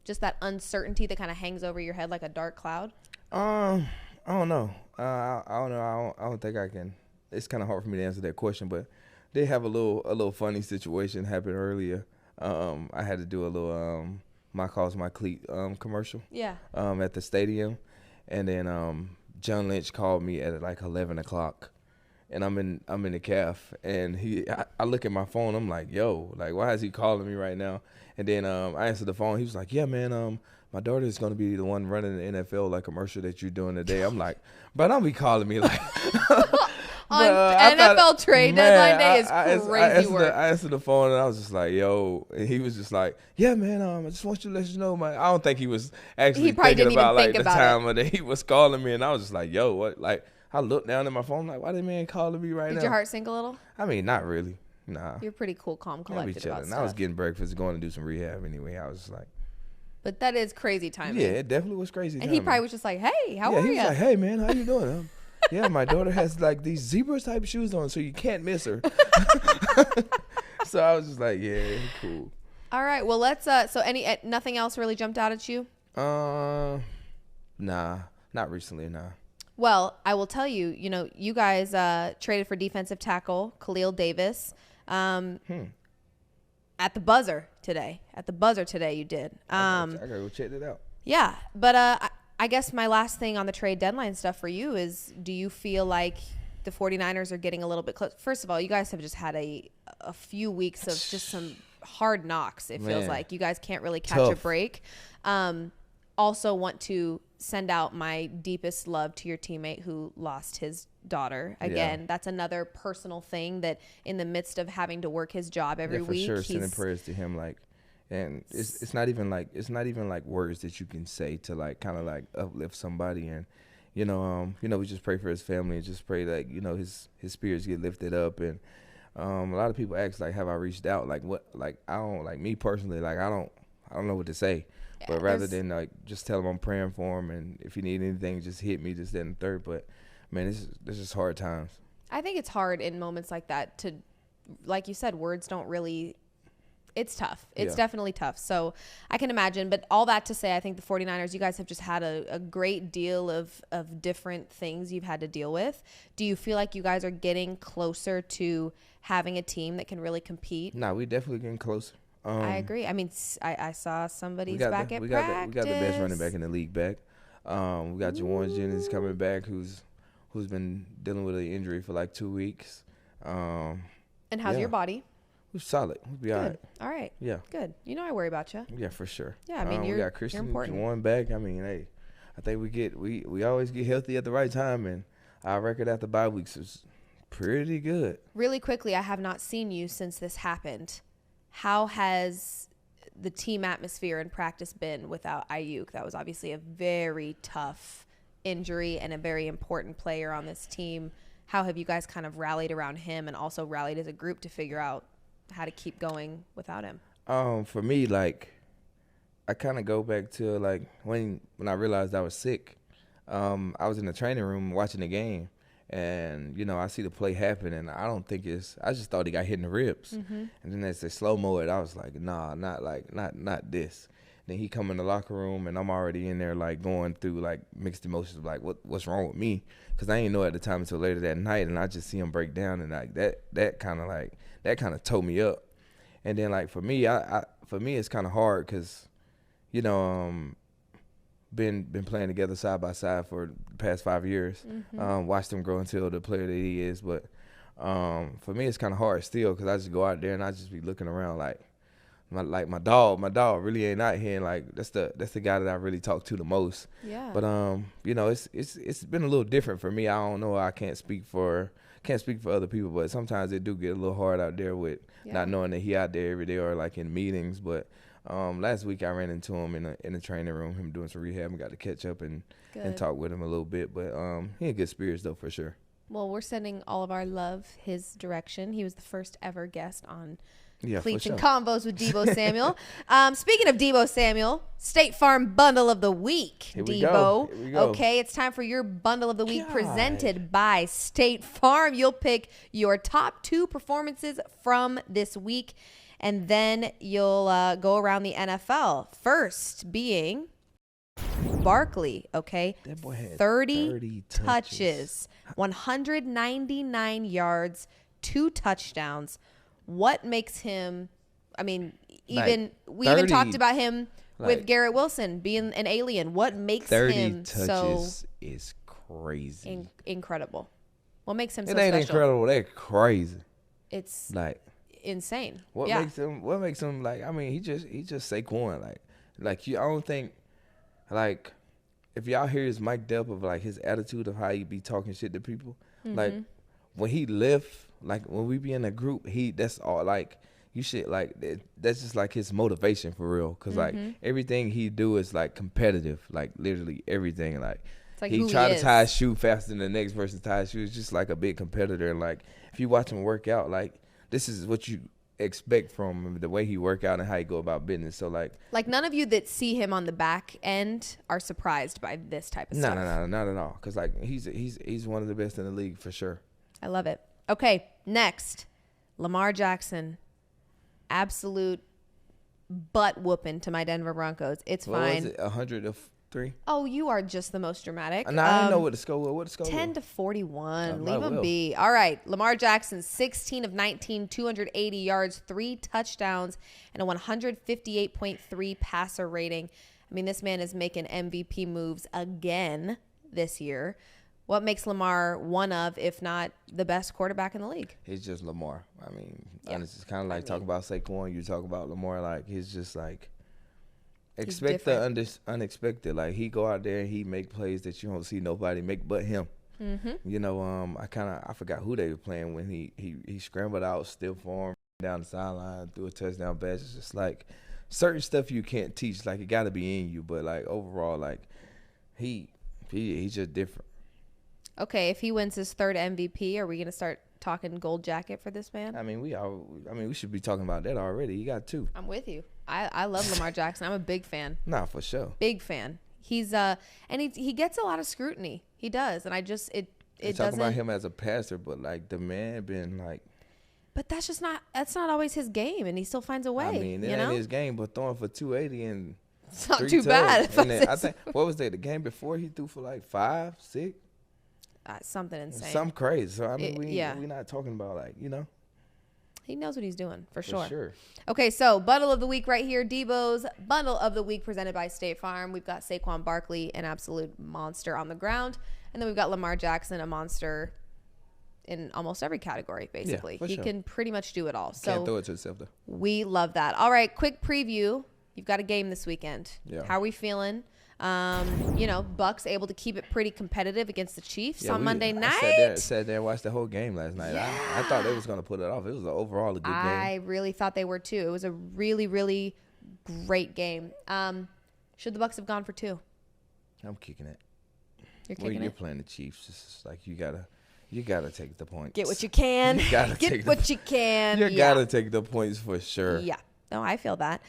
just that uncertainty that kind of hangs over your head like a dark cloud? I don't know. I don't know. I don't think I can. It's kind of hard for me to answer that question, but they have a little funny situation happen earlier. I had to do a little my calls my cleat commercial. Yeah. At the stadium, and then John Lynch called me at like 11 o'clock, and I'm in the calf, and I look at my phone. I'm like, yo, like why is he calling me right now? And then I answered the phone. He was like, yeah, man, my daughter is going to be the one running the NFL like commercial that you're doing today. I'm like, but don't be calling me like. On NFL trade deadline day is crazy work. I answered the phone and I was just like, yo. And he was just like, yeah, man, I just want you to let you know, man. I don't think he was actually thinking about like the time of day he was calling me. And I was just like, yo, what? Like, I looked down at my phone like, why that man calling me right now? Did your heart sink a little? I mean, not really. Nah. You're pretty cool, calm, collected about stuff. I was getting breakfast, going to do some rehab anyway. I was just like. But that is crazy timing. Yeah, it definitely was crazy timing. And he probably was just like, hey, how are you? Yeah, he was like, hey, man, how you doing? Yeah, my daughter has like these zebra type shoes on, so you can't miss her. So I was just like, yeah, cool. All right, well, let's. So nothing else really jumped out at you? Nah, not recently, nah. Well, I will tell you. You know, you guys traded for defensive tackle Khalil Davis. At the buzzer today. You did. I gotta go check that out. Yeah, but I guess my last thing on the trade deadline stuff for you is, do you feel like the 49ers are getting a little bit close? First of all, you guys have just had a few weeks of just some hard knocks. It feels like you guys can't really catch a break. Also want to send out my deepest love to your teammate who lost his daughter. Again, that's another personal thing that in the midst of having to work his job every week, for sure, sending prayers to him, like, and it's not even like words that you can say to like kind of like uplift somebody. And we just pray for his family and just pray that his spirits get lifted up. And a lot of people ask, like, have I reached out? Like, what? Like, I don't, like, me personally, like, I don't know what to say. Yeah, but rather than like just tell him I'm praying for him, and if you need anything, just hit me, just that and third. But man, this is hard times. I think it's hard in moments like that to, like you said, words don't really. It's tough. It's definitely tough. So I can imagine. But all that to say, I think the 49ers, you guys have just had a great deal of different things you've had to deal with. Do you feel like you guys are getting closer to having a team that can really compete? No, we definitely getting closer. I agree. I mean, I saw somebody's back at practice. We got the best running back in the league back. We got Juwan Jennings coming back, who's been dealing with an injury for like 2 weeks. And how's your body? We're solid. We'll be all right. All right. Yeah. Good. I worry about you. Yeah, for sure. Yeah, I mean, we got Christian Juwan back. I mean, hey, I think we always get healthy at the right time, and our record after bye weeks is pretty good. Really quickly, I have not seen you since this happened. How has the team atmosphere in practice been without Ayuk? That was obviously a very tough injury and a very important player on this team. How have you guys kind of rallied around him and also rallied as a group to figure out how to keep going without him? For me, like, I kind of go back to like when I realized I was sick. I was in the training room watching the game. And, I see the play happen, and I don't think I just thought he got hit in the ribs. Mm-hmm. And then as they slow-mo it, I was like, nah, not this. Then he come in the locker room, and I'm already in there, like, going through, like, mixed emotions of, like, what's wrong with me? Because I didn't know at the time until later that night, and I just see him break down, and, like, that kind of tore me up. And then, like, for me, it's kind of hard because, been playing together side by side for the past 5 years. Mm-hmm. Watched him grow until the player that he is. But for me, it's kind of hard still because I just go out there and I just be looking around like my dog really ain't out here. And like that's the guy that I really talk to the most. Yeah. But it's been a little different for me. I don't know. I can't speak for other people, but sometimes it do get a little hard out there with not knowing that he out there every day or like in meetings. But last week I ran into him in the training room, him doing some rehab, and got to catch up and talk with him a little bit. But he in good spirits though, for sure. Well, we're sending all of our love his direction. He was the first ever guest on Cleats and Convos with Deebo Samuel. Speaking of Deebo Samuel, State Farm Bundle of the Week. Here we Deebo. go. Okay, it's time for your Bundle of the Week presented by State Farm. You'll pick your top 2 performances from this week. And then you'll go around the NFL. First being Barkley, okay? That boy had 30 touches, 199 yards, 2 touchdowns. What makes him, I mean, we even talked about him with Garrett Wilson being an alien. What makes him so is crazy. Incredible. What makes him so special? It ain't special? Incredible. They're crazy. It's like insane. What makes him like? I mean, he just Saquon. Like I don't think like if y'all hear his mic'd up of like his attitude of how he be talking shit to people, like when he lift, like when we be in a group, that's all like you should like that's just like his motivation for real. Cause like everything he do is like competitive, like literally everything. Like he try to tie a shoe faster than the next person tie a shoe. It's just like a big competitor. And like if you watch him work out, like this is what you expect from him, the way he work out and how he go about business. So like none of you that see him on the back end are surprised by this type of stuff. No, not at all. Cause like he's one of the best in the league for sure. I love it. Okay, next, Lamar Jackson, absolute butt whooping to my Denver Broncos. It's fine. What was it, 103? Oh, you are just the most dramatic. No, I didn't know what the score was. What the score 10-41. Leave him be. All right, Lamar Jackson, 16 of 19, 280 yards, 3 touchdowns, and a 158.3 passer rating. I mean, this man is making MVP moves again this year. What makes Lamar one of, if not the best quarterback in the league? He's just Lamar. I mean, honestly, it's kind of like talk about Saquon. You talk about Lamar, like he's just like expect the unexpected. Like, he go out there and he make plays that you don't see nobody make but him. Mm-hmm. You know, I forgot who they were playing when he scrambled out, still form down the sideline, threw a touchdown pass. It's just like certain stuff you can't teach. Like, it got to be in you. But like overall, like he's just different. Okay, if he wins his 3rd MVP, are we gonna start talking gold jacket for this man? I mean, we should be talking about that already. He got 2. I'm with you. I love Lamar Jackson. I'm a big fan. Nah, for sure. Big fan. He's and he gets a lot of scrutiny. He does, and I just it talk doesn't. about him as a passer, but like the man been like. But that's not always his game, and he still finds a way. I mean, it ain't his game, but throwing for 280 and it's not 3 too bad. And then I think what was that? The game before he threw for like 5, 6. Something insane. Something crazy. So I mean, we not talking about like He knows what he's doing for sure. For sure. Okay, so bundle of the week right here. Deebo's bundle of the week presented by State Farm. We've got Saquon Barkley, an absolute monster on the ground, and then we've got Lamar Jackson, a monster in almost every category, basically. Yeah, He sure. can pretty much do it all. Can't So throw it to himself though. we love that. All right, quick preview. You've got a game this weekend. Yeah. How are we feeling? Bucks able to keep it pretty competitive against the Chiefs on Monday night. I sat there and watched the whole game last night. Yeah. I thought they was going to put it off. It was overall a good game. I really thought they were too. It was a really, really great game. Should the Bucks have gone for 2? I'm kicking it. You're kicking You're it? playing the Chiefs. It's like you gotta take the points. Get what you can. You gotta Get take what you can. You gotta take the points for sure. Yeah. No, I feel that.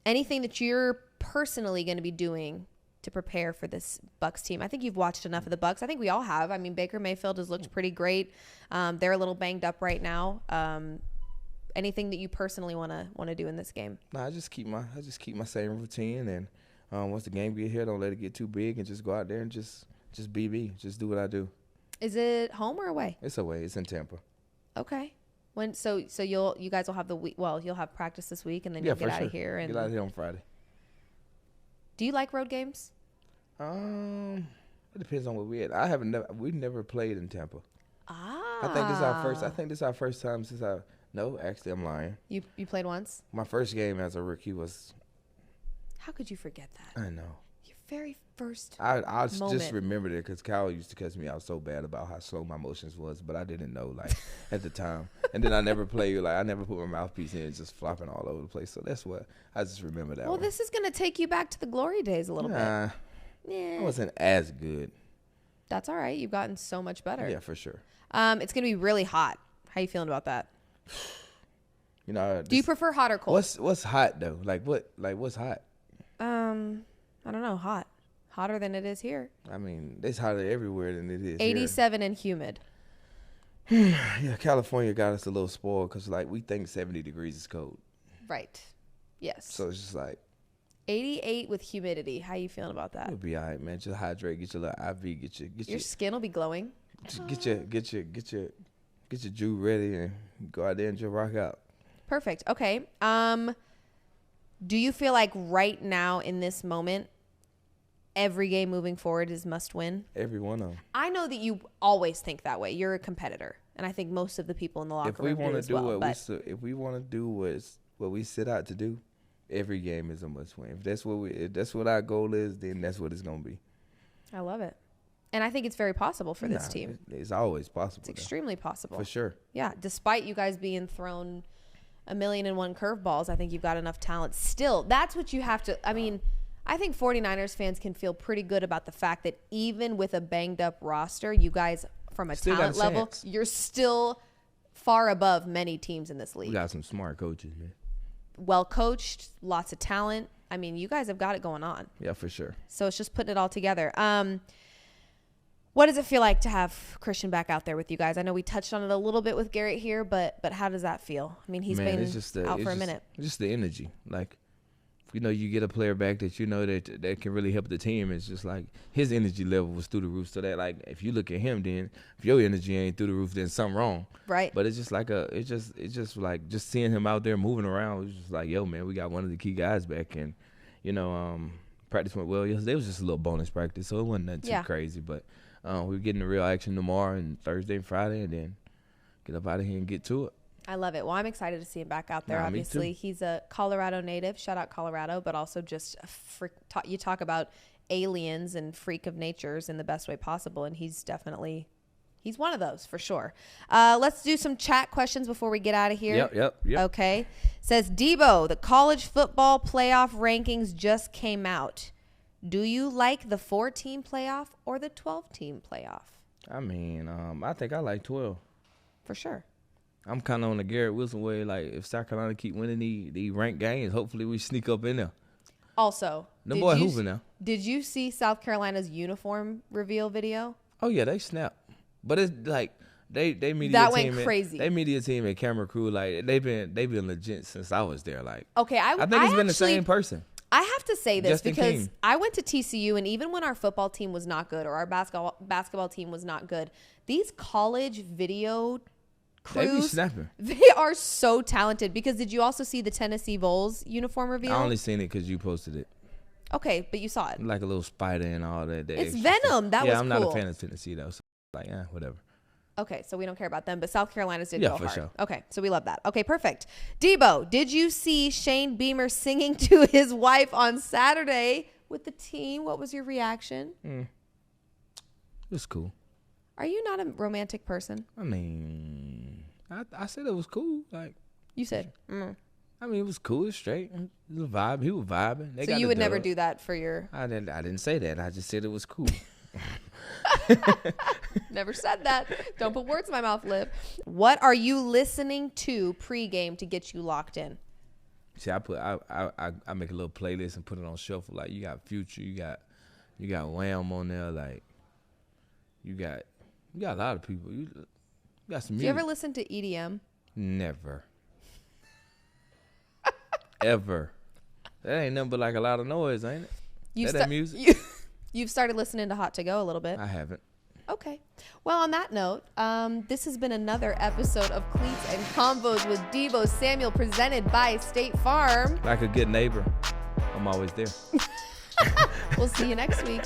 Anything that you're personally going to be doing to prepare for this Bucks team? I think you've watched enough of the Bucks. I think we all have. I mean, Baker Mayfield has looked pretty great. They're a little banged up right now. Anything that you personally want to do in this game? I just keep my same routine, and once the game get here, don't let it get too big, and just go out there and just be me. Just do what I do. Is it home or away? It's away. It's in Tampa. Okay. So you guys will have the week. Well, you'll have practice this week, and then you'll get out of here. And get out of here on Friday. Do you like road games? It depends on what we had. We've never played in Tampa. Ah. I think this is our first time since no, actually I'm lying. You played once? My first game as a rookie was. How could you forget that? I know. Your very first I moment. just remembered it because Kyle used to cuss me out so bad about how slow my motions was, but I didn't know like at the time. And then I never played, like I never put my mouthpiece in, just flopping all over the place. So that's what I just remember that. Well, this is gonna take you back to the glory days a little bit. Yeah. I wasn't as good. That's all right. You've gotten so much better. Yeah, for sure. It's gonna be really hot. How you feeling about that? You know. Do you prefer hot or cold? What's hot though? What's hot? I don't know. Hot. Hotter than it is here. I mean, it's hotter everywhere than it is 87 here. And humid. Yeah, California got us a little spoiled because, like, we think 70 degrees is cold. Right. Yes. So it's just like 88 with humidity. How you feeling about that? You'll be all right, man. Just hydrate, get your little IV, get your skin will be glowing. Just get your Jew ready and go out there and just rock out. Perfect. Okay. Do you feel like right now in this moment, every game moving forward is must win? Every one of them. I know that you always think that way. You're a competitor, and I think most of the people in the locker room do as well. If we want to do what we set out to do, every game is a must win. If that's what our goal is, then that's what it's gonna be. I love it, and I think it's very possible for this team. It's always possible. It's extremely possible for sure. Yeah, despite you guys being thrown 1,000,001 curveballs, I think you've got enough talent. Still, that's what you have to. I mean, I think 49ers fans can feel pretty good about the fact that even with a banged up roster, you guys, from a talent level, you're still far above many teams in this league. We got some smart coaches, man. Well coached, lots of talent. I mean, you guys have got it going on. Yeah, for sure. So it's just putting it all together. What does it feel like to have Christian back out there with you guys? I know we touched on it a little bit with Garrett here, but how does that feel? I mean, he's been out for a minute. Just the energy. Like, you get a player back that that can really help the team. It's just like his energy level was through the roof. So that, like, if you look at him, then if your energy ain't through the roof, then something wrong. Right. But it's just like it's just like just seeing him out there moving around. It's just like, yo, man, we got one of the key guys back, and practice went well yesterday. It was just a little bonus practice, so it wasn't nothing too crazy. But we're getting the real action tomorrow and Thursday and Friday, and then get up out of here and get to it. I love it. Well, I'm excited to see him back out there. Nah, me Obviously, too. he's a Colorado native. Shout out Colorado, but also just you talk about aliens and freak of natures in the best way possible, and he's one of those for sure. Let's do some chat questions before we get out of here. Yep. Okay. Says Deebo, the college football playoff rankings just came out. Do you like the 4-team playoff or the 12-team playoff? I mean, I think I like 12. For sure. I'm kind of on the Garrett Wilson way. Like, if South Carolina keep winning the ranked games, hopefully we sneak up in there. Also, The boy hooping now. Did you see South Carolina's uniform reveal video? Oh yeah, they snap. But it's like they media That team went crazy. They media team and camera crew, like they've been legit since I was there. Like, Okay, I think it's been the same person. I have to say this Justin because King. I went to TCU, and even when our football team was not good or our basketball team was not good, these college video They be crews, snapping. they are so talented. Because did you also see the Tennessee Vols uniform reveal? I only seen it because you posted it. Okay, but you saw it. Like a little spider and all that. It's extra Venom. stuff. That was I'm not cool. a fan of Tennessee though. So like, whatever. Okay, so we don't care about them, but South Carolina's did Yeah, go for hard. sure. Okay, so we love that. Okay, perfect. Deebo, did you see Shane Beamer singing to his wife on Saturday with the team? What was your reaction? It was cool. Are you not a romantic person? I mean, I said it was cool. Like, You said. I mean, it was cool. It's straight. It was a vibe. He was vibing. They So got you the would never dub. do that for your... I didn't say that. I just said it was cool. Never said that. Don't put words in my mouth, Liv. What are you listening to pregame to get you locked in? See, I make a little playlist and put it on shuffle. Like, you got Future, you got Wham on there. Like, you got a lot of people. You got some music. Do you ever listen to EDM? Never. Ever. That ain't nothing but like a lot of noise, ain't it? That music? You've started listening to Hot to Go a little bit. I haven't. Okay. Well, on that note, this has been another episode of Cleats and Convos with Deebo Samuel, presented by State Farm. Like a good neighbor, I'm always there. We'll see you next week.